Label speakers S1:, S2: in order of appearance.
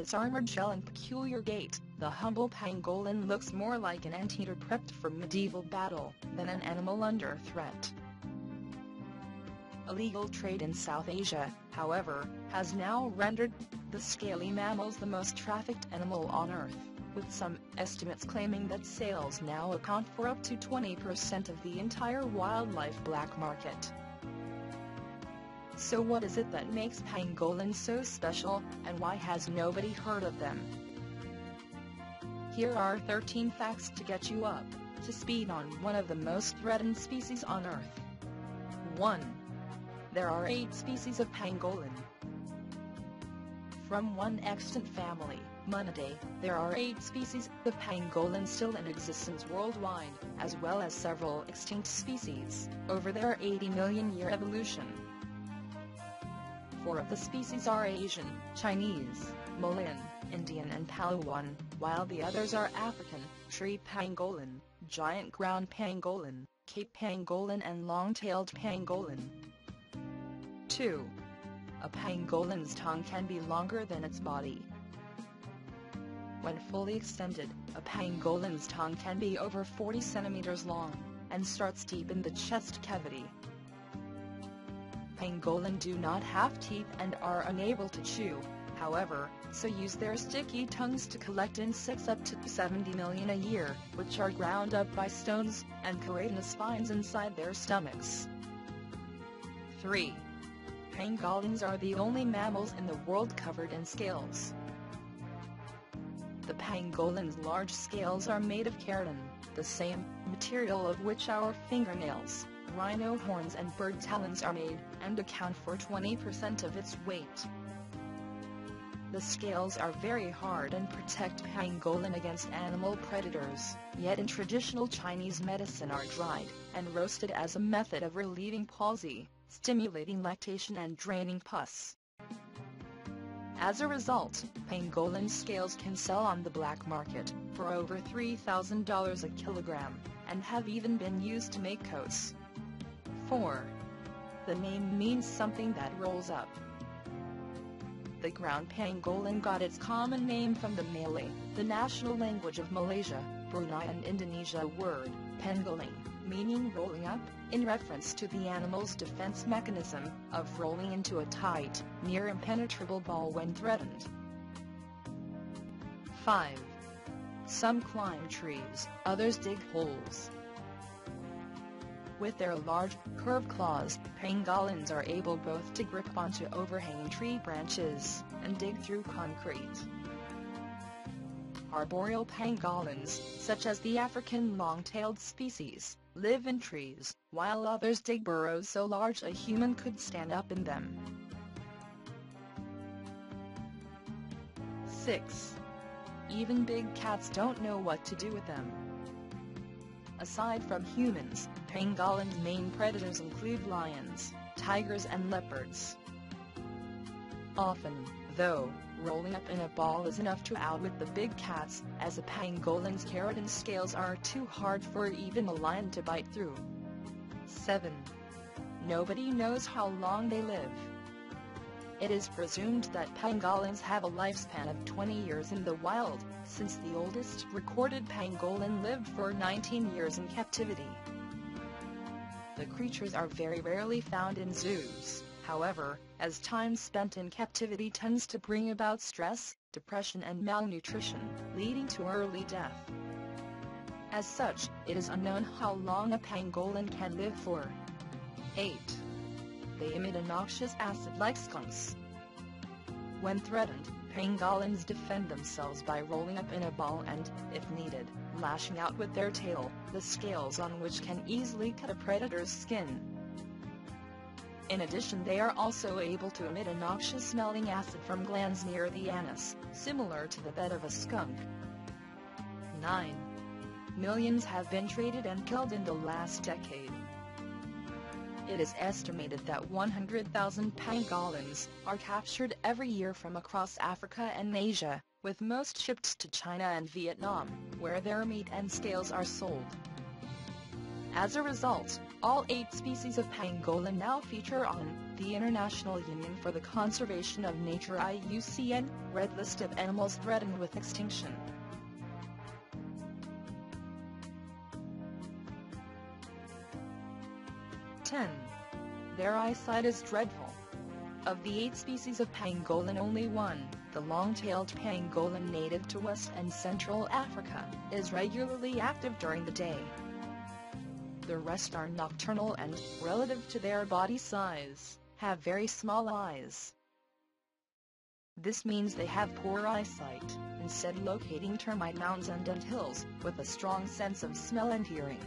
S1: its armored shell and peculiar gait, the humble pangolin looks more like an anteater prepped for medieval battle than an animal under threat. Illegal trade in South Asia, however, has now rendered the scaly mammals the most trafficked animal on Earth, with some estimates claiming that sales now account for up to 20% of the entire wildlife black market. So what is it that makes pangolins so special, and why has nobody heard of them? Here are 13 facts to get you up to speed on one of the most threatened species on Earth. 1. There are 8 species of pangolin. From one extant family, Munidae, there are 8 species of pangolin still in existence worldwide, as well as several extinct species over their 80 million year evolution. 4 of the species are Asian, Chinese, Malayan, Indian and Palawan, while the others are African, tree pangolin, giant ground pangolin, Cape pangolin and long-tailed pangolin. 2. A pangolin's tongue can be longer than its body. When fully extended, a pangolin's tongue can be over 40 centimeters long, and starts deep in the chest cavity. Pangolin do not have teeth and are unable to chew, however, so use their sticky tongues to collect insects up to 70 million a year, which are ground up by stones, and keratinous spines inside their stomachs. 3. Pangolins are the only mammals in the world covered in scales. The pangolin's large scales are made of keratin, the same material of which our fingernails, rhino horns and bird talons are made, and account for 20% of its weight. The scales are very hard and protect pangolin against animal predators, yet in traditional Chinese medicine are dried and roasted as a method of relieving palsy, stimulating lactation and draining pus. As a result, pangolin scales can sell on the black market for over $3,000 a kilogram, and have even been used to make coats. 4. The name means something that rolls up. The ground pangolin got its common name from the Malay, the national language of Malaysia, Brunei and Indonesia word, pangolin, meaning rolling up, in reference to the animal's defense mechanism of rolling into a tight, near impenetrable ball when threatened. 5. Some climb trees, others dig holes. With their large, curved claws, pangolins are able both to grip onto overhanging tree branches and dig through concrete. Arboreal pangolins, such as the African long-tailed species, live in trees, while others dig burrows so large a human could stand up in them. 6. Even big cats don't know what to do with them. Aside from humans, pangolins' main predators include lions, tigers and leopards. Often, though, rolling up in a ball is enough to outwit the big cats, as a pangolin's keratin scales are too hard for even a lion to bite through. 7. Nobody knows how long they live. It is presumed that pangolins have a lifespan of 20 years in the wild, since the oldest recorded pangolin lived for 19 years in captivity. The creatures are very rarely found in zoos, however, as time spent in captivity tends to bring about stress, depression and malnutrition, leading to early death. As such, it is unknown how long a pangolin can live for. 8. They emit a noxious acid like skunks. When threatened, pangolins defend themselves by rolling up in a ball and, if needed, lashing out with their tail, the scales on which can easily cut a predator's skin. In addition, they are also able to emit a noxious-smelling acid from glands near the anus, similar to the bed of a skunk. 9. Millions have been traded and killed in the last decade. It is estimated that 100,000 pangolins are captured every year from across Africa and Asia, with most shipped to China and Vietnam, where their meat and scales are sold. As a result, all 8 species of pangolin now feature on the International Union for the Conservation of Nature (IUCN) Red List of Animals Threatened with Extinction. Their eyesight is dreadful. Of the 8 species of pangolin, only one, the long-tailed pangolin native to West and Central Africa, is regularly active during the day. The rest are nocturnal and, relative to their body size, have very small eyes. This means they have poor eyesight, instead locating termite mounds and ant hills, with a strong sense of smell and hearing.